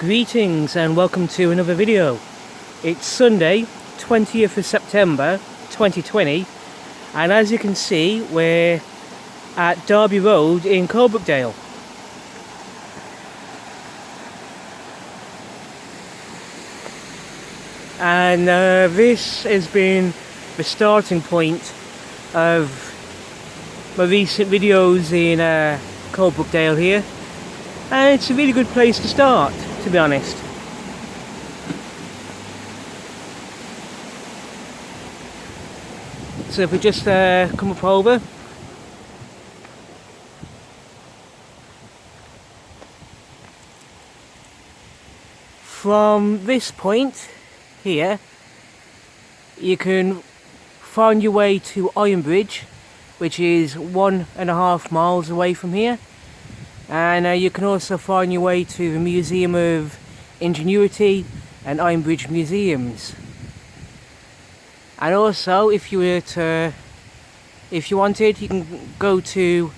Greetings and welcome to another video. It's Sunday, 20th of September 2020, and as you can see we're at Derby Road in Coalbrookdale. And this has been the starting point of my recent videos in Coalbrookdale here, and it's a really good place to start, to be honest. So if we just come up over, from this point here you can find your way to Ironbridge, which is 1.5 miles away from here, and you can also find your way to the Museum of Ingenuity and Ironbridge Museums. And also, if you wanted, you can go to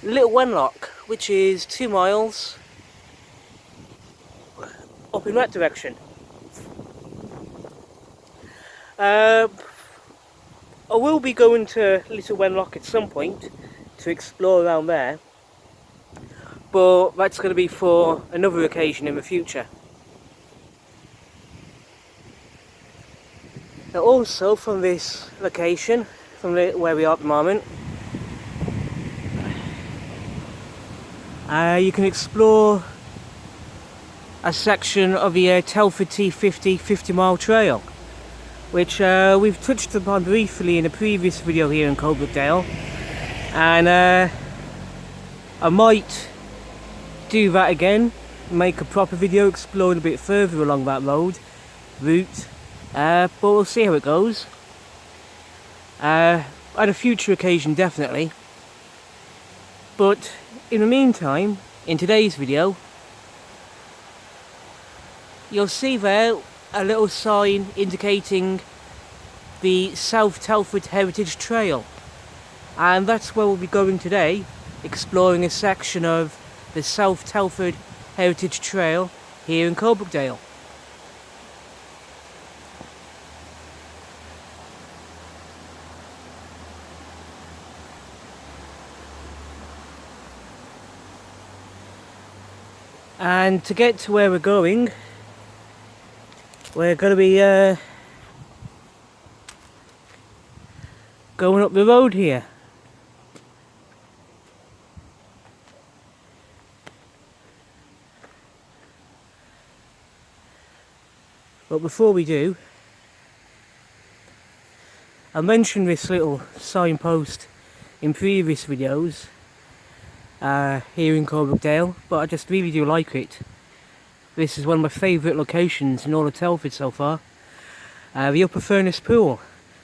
Little Wenlock, which is 2 miles up in that direction. I will be going to Little Wenlock at some point to explore around there, but that's going to be for another occasion in the future. Now also, from this location, from where we are at the moment, you can explore a section of the Telford T50 50-mile trail, which we've touched upon briefly in a previous video here in Coalbrookdale, and I might do that again, make a proper video exploring a bit further along that route, but we'll see how it goes. At a future occasion, definitely. But in the meantime, in today's video, you'll see there a little sign indicating the South Telford Heritage Trail, and that's where we'll be going today, exploring a section of the South Telford Heritage Trail here in Coalbrookdale. And to get to where we're going to be going up the road here. But before we do, I mentioned this little signpost in previous videos here in Coalbrookdale, but I just really do like it. This is one of my favourite locations in all of Telford so far. The upper furnace pool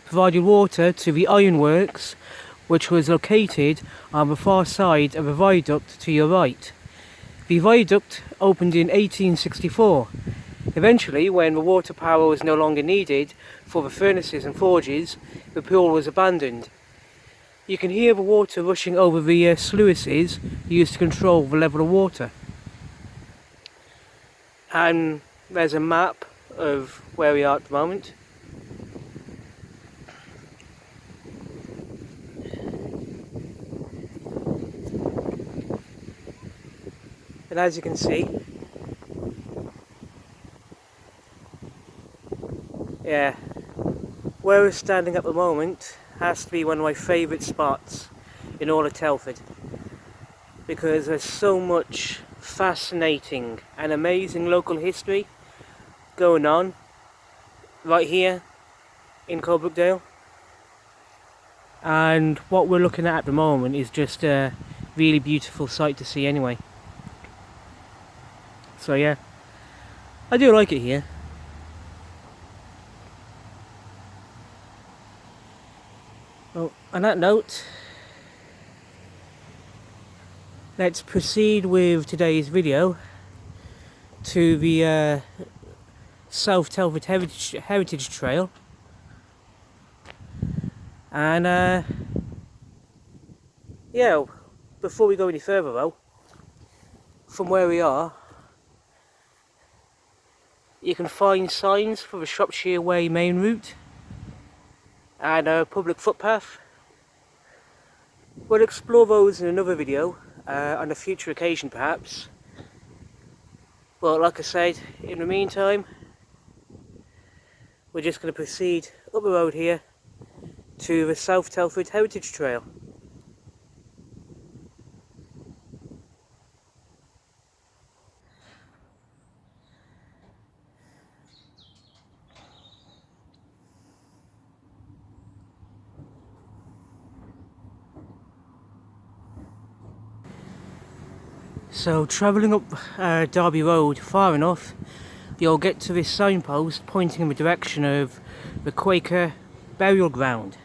provided water to the ironworks, which was located on the far side of a viaduct to your right. The viaduct opened in 1864. Eventually, when the water power was no longer needed for the furnaces and forges, the pool was abandoned. You can hear the water rushing over the sluices used to control the level of water. And there's a map of where we are at the moment. And as you can see, yeah, where we're standing at the moment has to be one of my favourite spots in all of Telford, because there's so much fascinating and amazing local history going on right here in Coalbrookdale, and what we're looking at the moment is just a really beautiful sight to see anyway. So yeah, I do like it here. Well, on that note, let's proceed with today's video to the South Telford Heritage Trail, and yeah, before we go any further though, from where we are, you can find signs for the Shropshire Way main route and a public footpath. We'll explore those in another video, on a future occasion perhaps. But like I said, in the meantime, we're just going to proceed up the road here to the South Telford Heritage Trail. So travelling up Derby Road far enough, you'll get to this signpost pointing in the direction of the Quaker burial ground.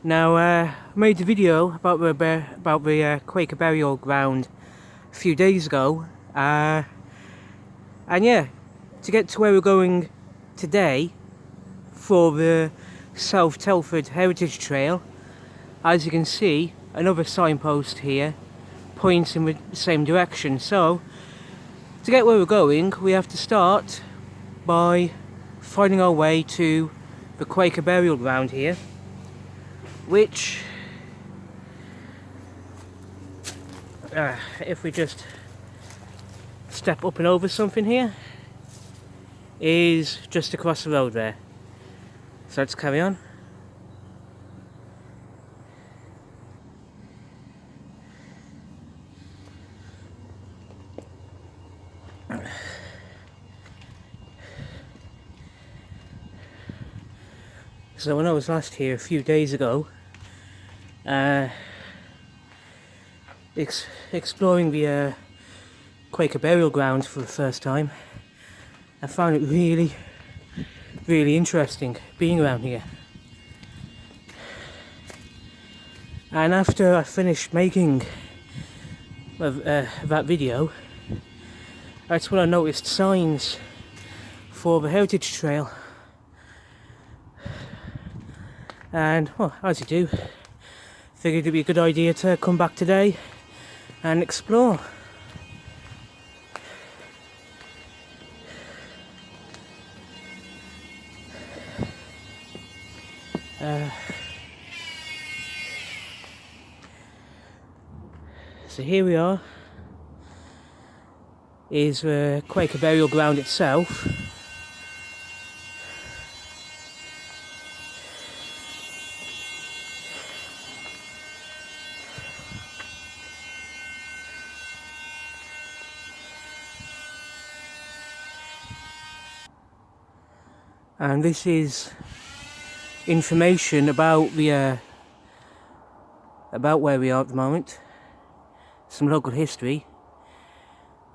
Now, I made a video about the Quaker burial ground a few days ago, and yeah, to get to where we're going today for the South Telford Heritage Trail, as you can see, another signpost here points in the same direction. So to get where we're going, we have to start by finding our way to the Quaker burial ground here, which, if we just step up and over something here, is just across the road there. So let's carry on. So when I was last here a few days ago, exploring the Quaker burial grounds for the first time, I found it really interesting being around here. And after I finished making that video, that's when I noticed signs for the Heritage Trail. And, well, as you do, figured it'd be a good idea to come back today and explore. So here we are, is the Quaker burial ground itself. And this is information about the about where we are at the moment. Some local history.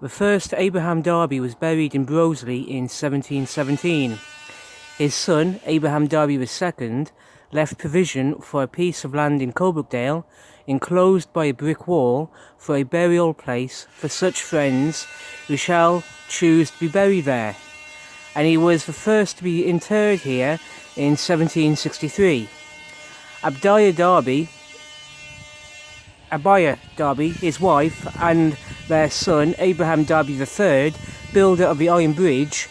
The first Abraham Darby was buried in Broseley in 1717. His son, Abraham Darby II, left provision for a piece of land in Coalbrookdale, enclosed by a brick wall, for a burial place for such friends who shall choose to be buried there. And he was the first to be interred here in 1763. Abiah Darby, his wife, and their son, Abraham Darby III, builder of the Iron Bridge,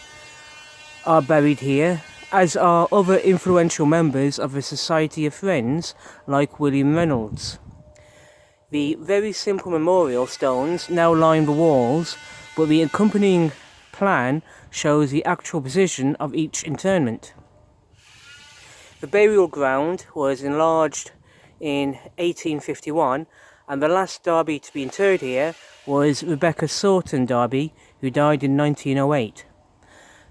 are buried here, as are other influential members of the Society of Friends, like William Reynolds. The very simple memorial stones now line the walls, but the accompanying plan shows the actual position of each interment. The burial ground was enlarged in 1851, and the last Darby to be interred here was Rebecca Sorton Darby, who died in 1908.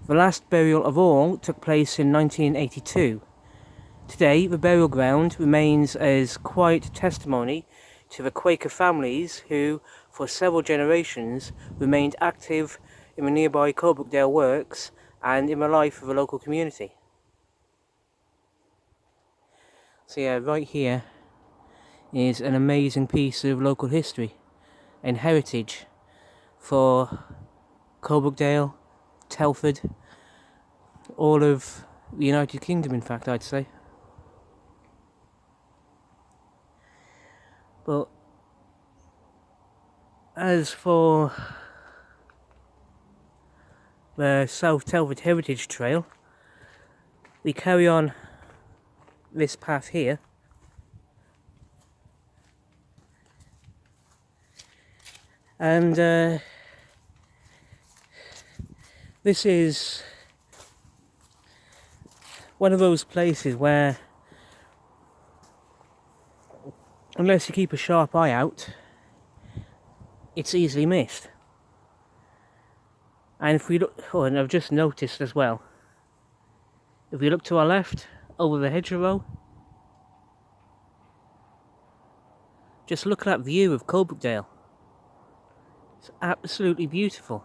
The last burial of all took place in 1982. Today, the burial ground remains as quiet testimony to the Quaker families who, for several generations, remained active in the nearby Coalbrookdale works and in the life of the local community. So yeah, right here is an amazing piece of local history and heritage for Coalbrookdale, Telford, all of the United Kingdom, in fact, I'd say. But as for the South Telford Heritage Trail. We carry on this path here. And this is one of those places where, unless you keep a sharp eye out, it's easily missed. And if we look, oh, and I've just noticed as well, if we look to our left, over the hedgerow, just look at that view of Coalbrookdale. It's absolutely beautiful.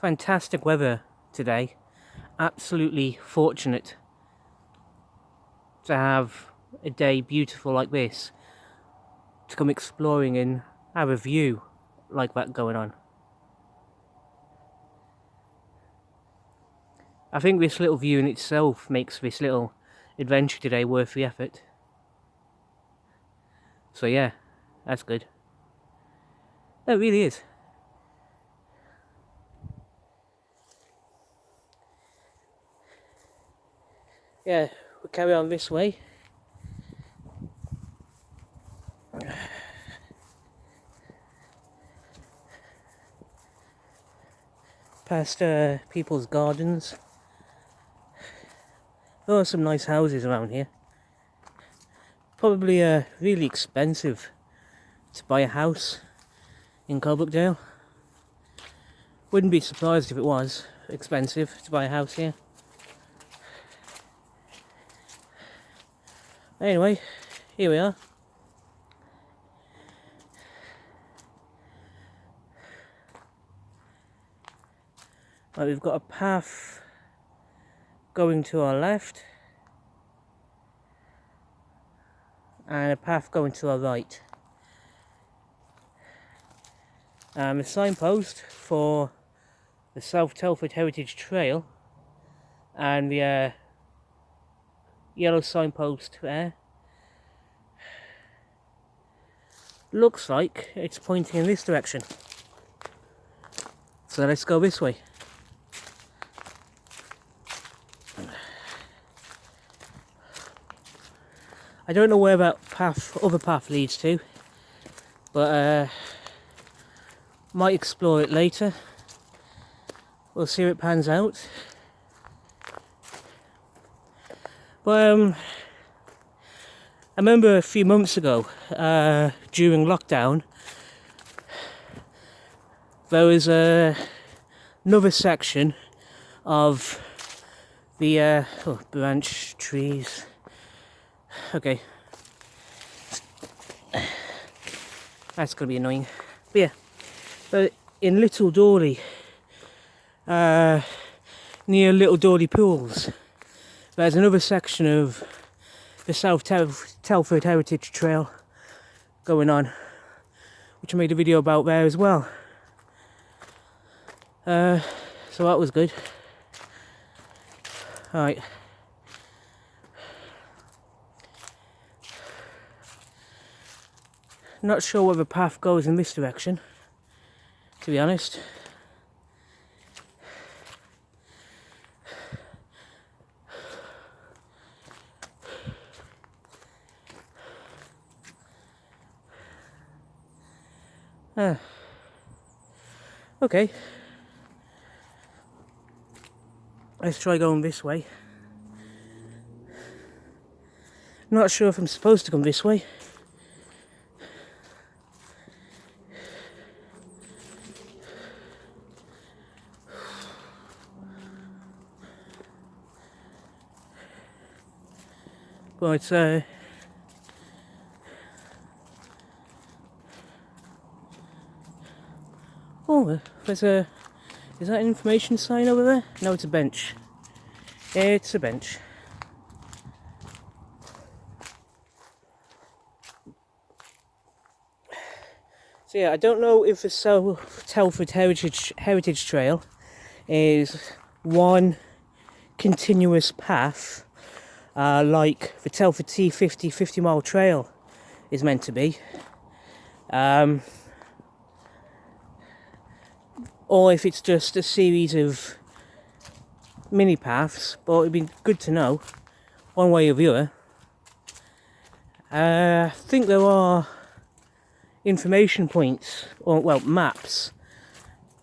Fantastic weather today. Absolutely fortunate to have a day beautiful like this, to come exploring and have a view like that going on. I think this little view in itself makes this little adventure today worth the effort. So yeah, that's good. That really is. Yeah, we'll carry on this way. Past people's gardens. There are some nice houses around here. Probably really expensive to buy a house in Coalbrookdale. Wouldn't be surprised if it was expensive to buy a house here. Anyway, here we are. Right, we've got a path going to our left and a path going to our right. A signpost for the South Telford Heritage Trail, and the yellow signpost there looks like it's pointing in this direction. So let's go this way. I don't know where that other path leads to, but might explore it later. We'll see how it pans out. But I remember a few months ago, during lockdown, there was another section of the branch trees. Okay, that's gonna be annoying. But yeah, but in Little Dawley, near Little Dawley Pools, there's another section of the South Telford Heritage Trail going on, which I made a video about there as well. So that was good. Alright. Not sure where the path goes in this direction, to be honest. Okay. Let's try going this way. Not sure if I'm supposed to come this way. But it's oh, there's a, is that an information sign over there? No, it's a bench. It's a bench. So yeah, I don't know if the South Telford Heritage Trail is one continuous path, like the Telford T50 50-mile trail is meant to be. or if it's just a series of mini paths, but it'd be good to know one way or the other. I think there are information points, or well, maps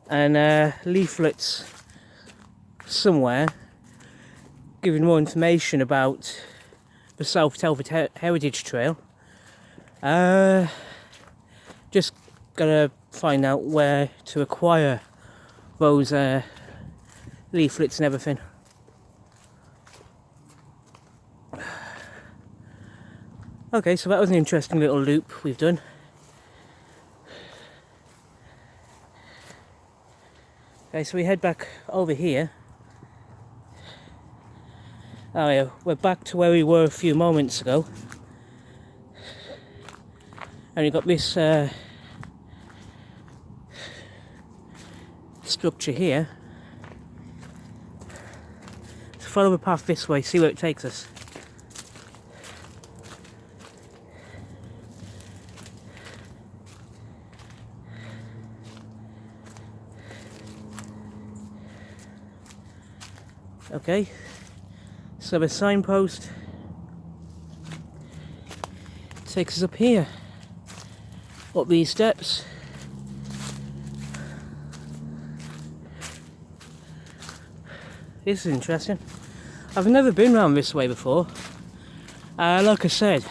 and leaflets somewhere giving more information about the South Telford Heritage Trail. Just gotta find out where to acquire those leaflets and everything. Okay, so that was an interesting little loop we've done. Okay, so we head back over here. Oh yeah, we're back to where we were a few moments ago. And you've got this structure here. So follow the path this way, see where it takes us. Okay, so the signpost takes us up here, up these steps. This is interesting. I've never been round this way before. Like I said,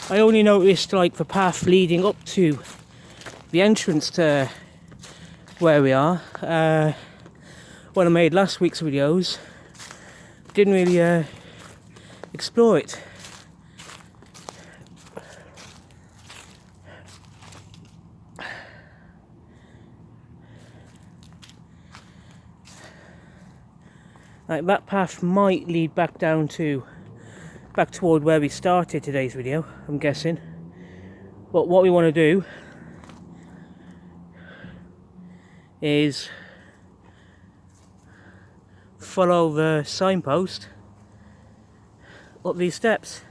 I only noticed like the path leading up to the entrance to where we are when I made last week's videos. Didn't really explore it. Like that path might lead back toward where we started today's video, I'm guessing. But what we want to do is follow the signpost up these steps.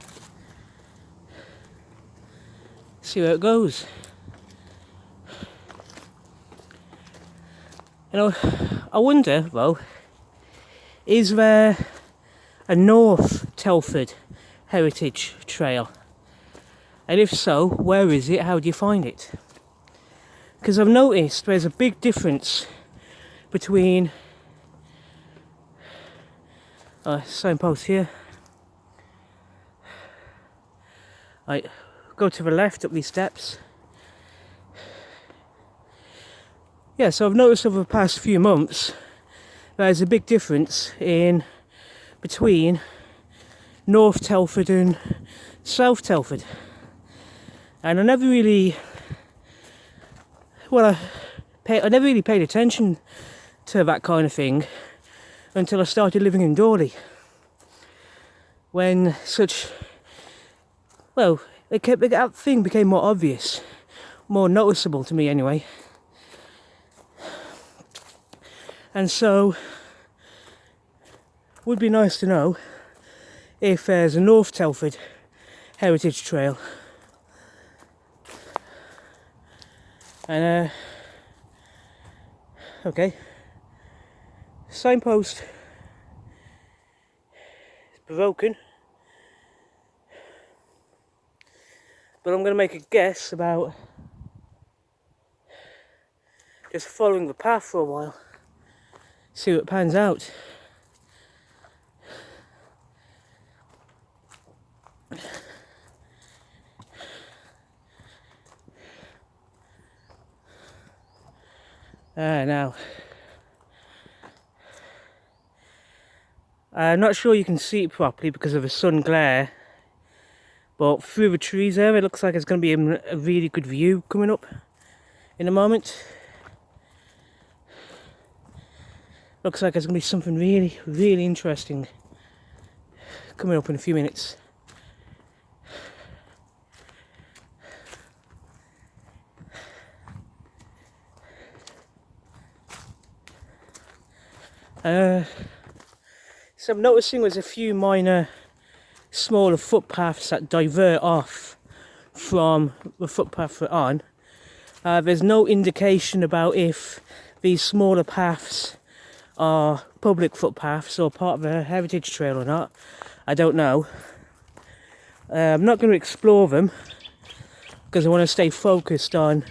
See where it goes. You know, I wonder though, is there a North Telford Heritage Trail? And if so, where is it? How do you find it? Because I've noticed there's a big difference between signpost here. I go to the left up these steps. Yeah, so I've noticed over the past few months there's a big difference between North Telford and South Telford, and I never really paid attention to that kind of thing until I started living in Dawley, when that thing became more obvious, more noticeable to me anyway. And so, would be nice to know if there's a North Telford Heritage Trail. And okay, signpost is broken, but I'm going to make a guess about just following the path for a while. See what pans out. Now, I'm not sure you can see it properly because of the sun glare, but through the trees there it looks like it's going to be a really good view coming up in a moment. Looks like there's going to be something really, really interesting coming up in a few minutes. So I'm noticing there's a few minor, smaller footpaths that divert off from the footpath we're on. There's no indication about if these smaller paths are public footpaths or part of a heritage trail or not. I don't know. I'm not going to explore them because I want to stay focused on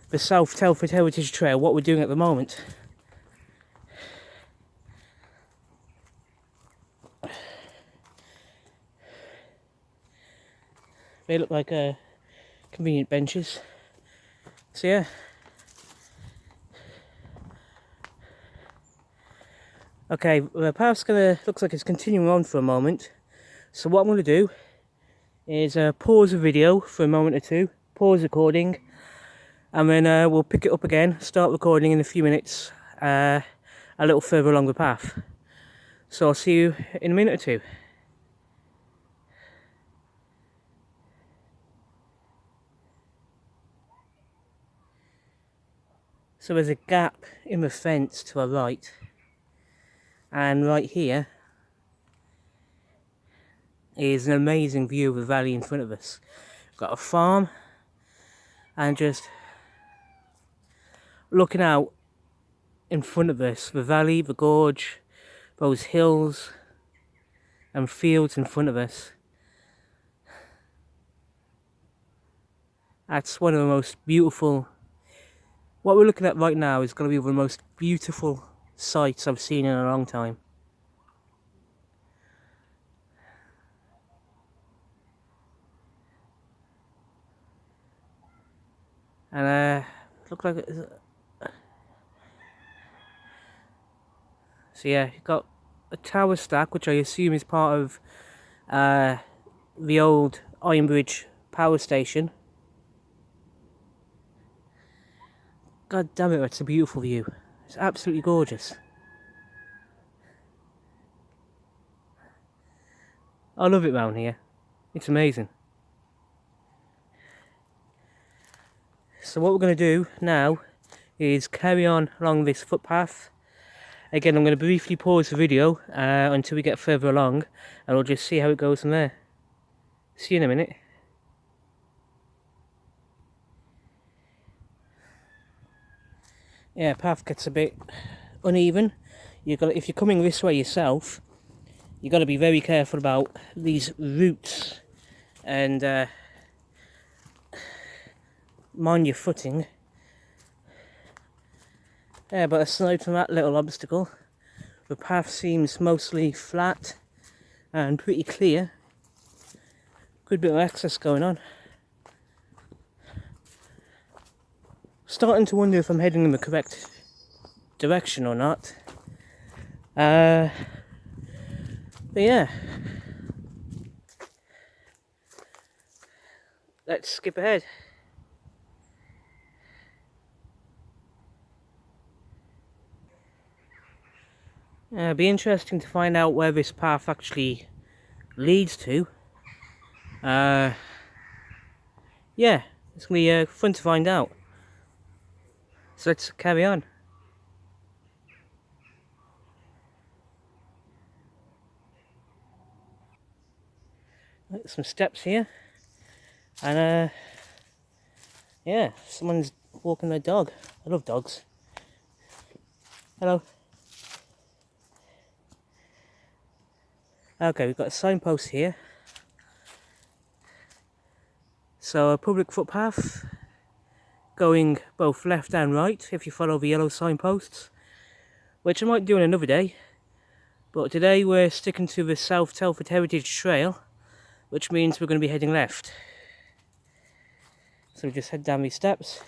the South Telford Heritage Trail, what we're doing at the moment. They look like convenient benches. So yeah. Okay, the path's looks like it's continuing on for a moment. So what I'm going to do is pause the video for a moment or two, pause recording, and then we'll pick it up again, start recording in a few minutes, a little further along the path. So I'll see you in a minute or two. So there's a gap in the fence to our right, and right here is an amazing view of the valley in front of us. We've got a farm, and just looking out in front of us, the valley, the gorge, those hills and fields in front of us. That's one of the most beautiful, what we're looking at right now is going to be one of the most beautiful sights I've seen in a long time. And look like it. So yeah, you've got a tower stack, which I assume is part of the old Ironbridge power station. God damn it, that's a beautiful view. It's absolutely gorgeous. I love it round here. It's amazing. So what we're going to do now is carry on along this footpath. Again, I'm going to briefly pause the video until we get further along, and we'll just see how it goes from there. See you in a minute. Yeah, path gets a bit uneven. If you're coming this way yourself, you've got to be very careful about these roots and mind your footing. Yeah, but aside from that little obstacle, the path seems mostly flat and pretty clear. Good bit of access going on. Starting to wonder if I'm heading in the correct direction or not. But yeah. Let's skip ahead. It'll be interesting to find out where this path actually leads to. Yeah, it's going to be fun to find out. So let's carry on. Some steps here. And yeah, someone's walking their dog. I love dogs. Hello. Okay, we've got a signpost here. So a public footpath going both left and right if you follow the yellow signposts, which I might do on another day. But today we're sticking to the South Telford Heritage Trail, which means we're going to be heading left. So we just head down these steps.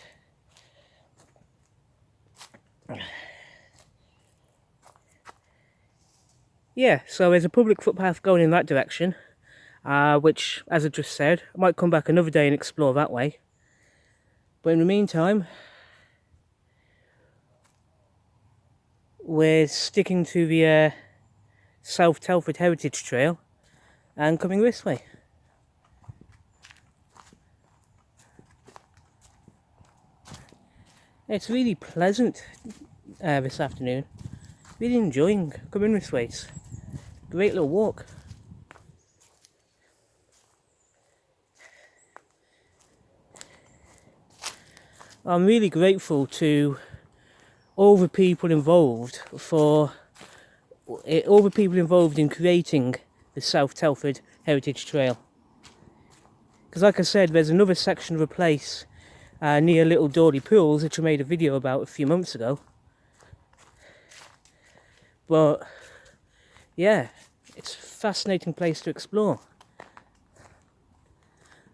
Yeah, so there's a public footpath going in that direction, which, as I just said, I might come back another day and explore that way. But in the meantime, we're sticking to the South Telford Heritage Trail and coming this way. It's really pleasant this afternoon. Really enjoying coming this way. It's a great little walk. I'm really grateful to all the people involved in creating the South Telford Heritage Trail. Because like I said, there's another section of a place near Little Dawley Pools, which I made a video about a few months ago. But yeah, it's a fascinating place to explore.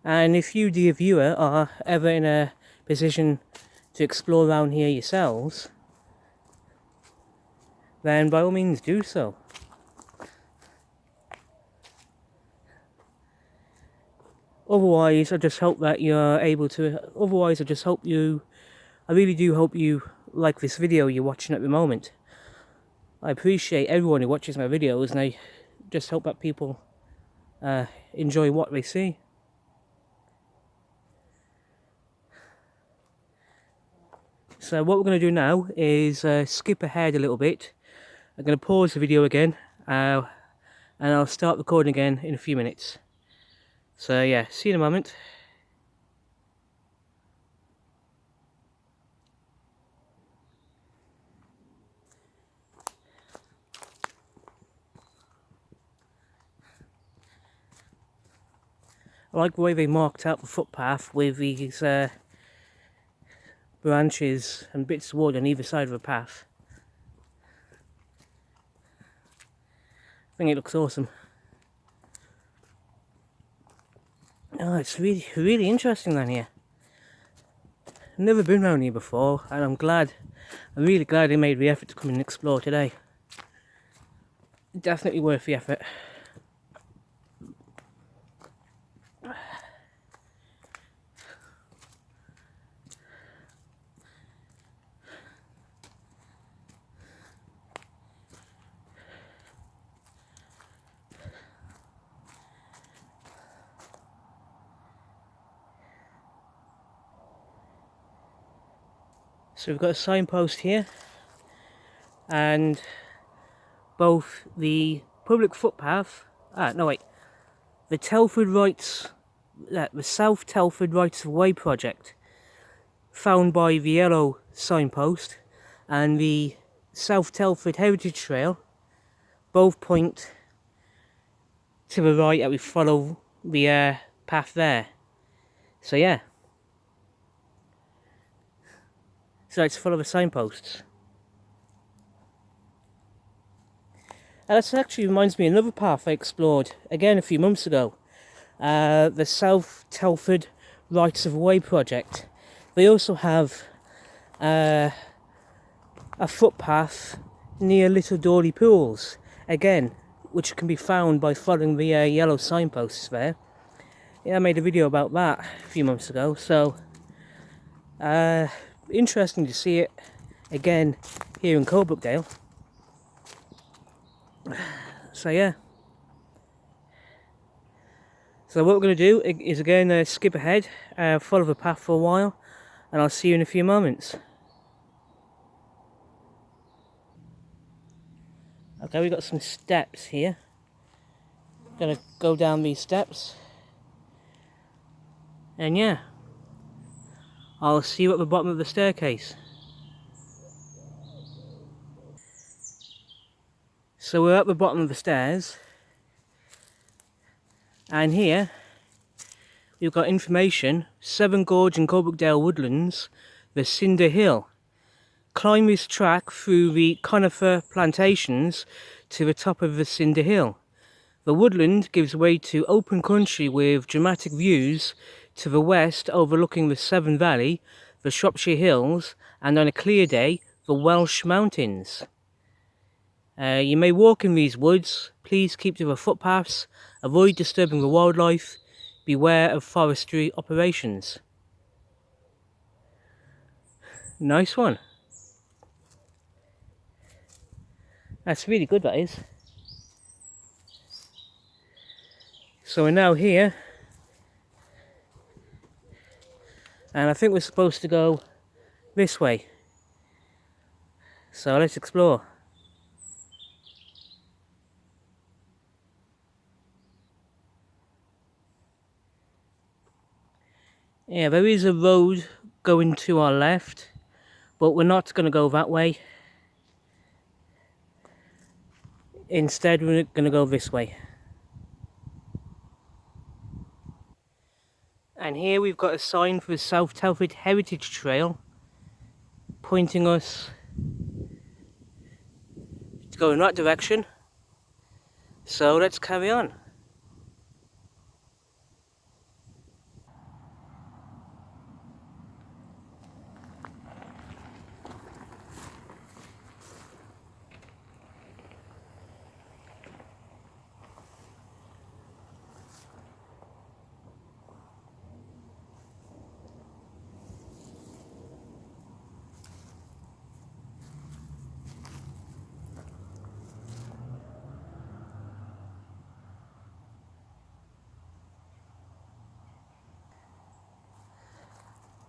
And if you, dear viewer, are ever in a position to explore around here yourselves, then by all means do so. Otherwise, I just hope that you're able to, I really do hope you like this video you're watching at the moment. I appreciate everyone who watches my videos, and I just hope that people enjoy what they see. So what we're going to do now is skip ahead a little bit. I'm going to pause the video again, and I'll start recording again in a few minutes. So yeah, see you in a moment. I like the way they marked out the footpath with these branches and bits of wood on either side of the path. I think it looks awesome. Oh, it's really interesting down here. I've never been around here before, and I'm really glad they made the effort to come and explore today. Definitely worth the effort. So we've got a signpost here, and both the public footpath, the South Telford Rights of Way project, found by the yellow signpost, and the South Telford Heritage Trail, both point to the right, and we follow the path there. So yeah. So let's follow the signposts. And that actually reminds me of another path I explored again a few months ago. The South Telford Rights of Way project. They also have a footpath near Little Dawley Pools, again, which can be found by following the yellow signposts there. Yeah, I made a video about that a few months ago, so interesting to see it again here in Coalbrookdale. So yeah. So what we're going to do is again skip ahead, follow the path for a while, and I'll see you in a few moments. Okay, we've got some steps here. Gonna go down these steps, and yeah, I'll see you at the bottom of the staircase. So we're at the bottom of the stairs, and here we've got information: Severn Gorge and Coalbrookdale Woodlands, the Cinder Hill. Climb this track through the conifer plantations to the top of the Cinder Hill. The woodland gives way to open country with dramatic views to the west overlooking the Severn Valley, the Shropshire Hills, and on a clear day, the Welsh Mountains. You may walk in these woods. Please keep to the footpaths, avoid disturbing the wildlife, beware of forestry operations. Nice one. That's really good, that is. So we're now here, and I think we're supposed to go this way. So let's explore. Yeah, there is a road going to our left, But we're not going to go that way. Instead, we're going to go this way. And here we've got a sign for the South Telford Heritage Trail, pointing us to go in that direction. So let's carry on.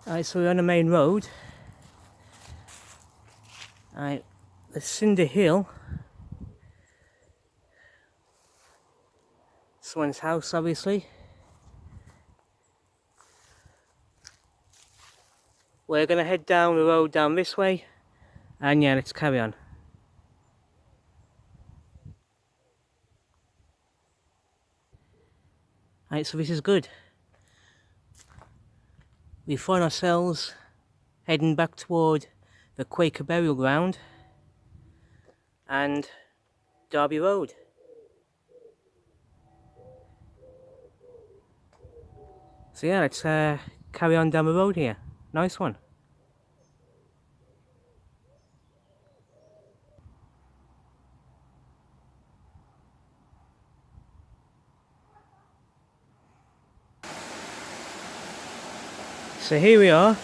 Alright, so we're on the main road. Alright, the Cinder Hill. Someone's house, obviously. We're going to head down the road down this way. And yeah, let's carry on. Alright, so this is good. We find ourselves heading back toward the Quaker Burial Ground and Derby Road. So yeah, let's carry on down the road here. Nice one. So here we are,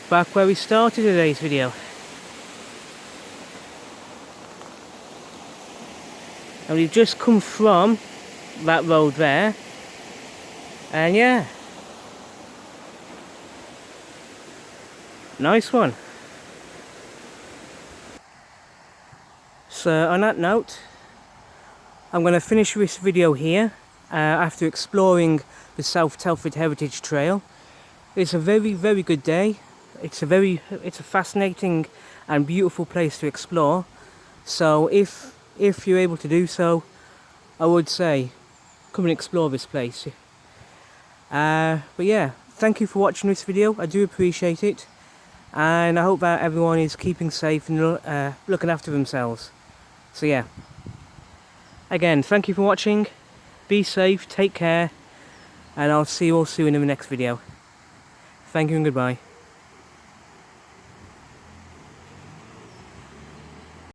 back where we started today's video. And we've just come from that road there, and yeah, nice one. So on that note, I'm going to finish this video here after exploring the South Telford Heritage Trail. It's a very, very good day. It's a fascinating and beautiful place to explore. So if you're able to do so, I would say come and explore this place. But yeah, thank you for watching this video. I do appreciate it, and I hope that everyone is keeping safe and looking after themselves. So yeah, again, thank you for watching. Be safe, take care, and I'll see you all soon in the next video. Thank you and goodbye.